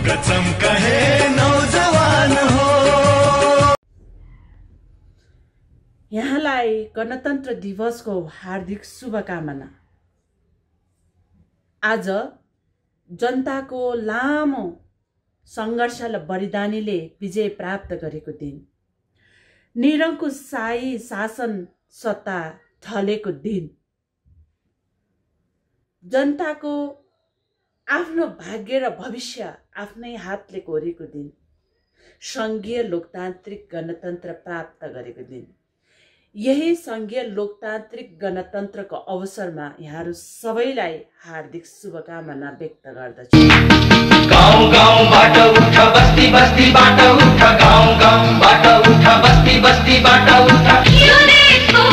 कसम कहे नौजवान हो। यहाँलाई गणतन्त्र दिवसको हार्दिक शुभकामना। आज जनताको लामो सङ्घर्ष र बलिदानीले विजय प्राप्त गरेको दिन, निरङ्कुश शाही शासन सत्ता ढलेको दिन, जनताको आफ्नो भाग्य र भविष्य आफ्नै हातले कोरेको दिन, सङ्घीय लोकतान्त्रिक गणतन्त्र प्राप्त गरेको दिन। यही सङ्घीय लोकतान्त्रिक गणतन्त्रको अवसरमा यहाँहरू सबैलाई हार्दिक शुभकामना व्यक्त गर्दछु। गाउँ गाउँबाट उठ, बस्ती बस्तीबाट उठ, गाउँ गाउँबाट उठ, बस्ती बस्तीबाट उठ। यो देशको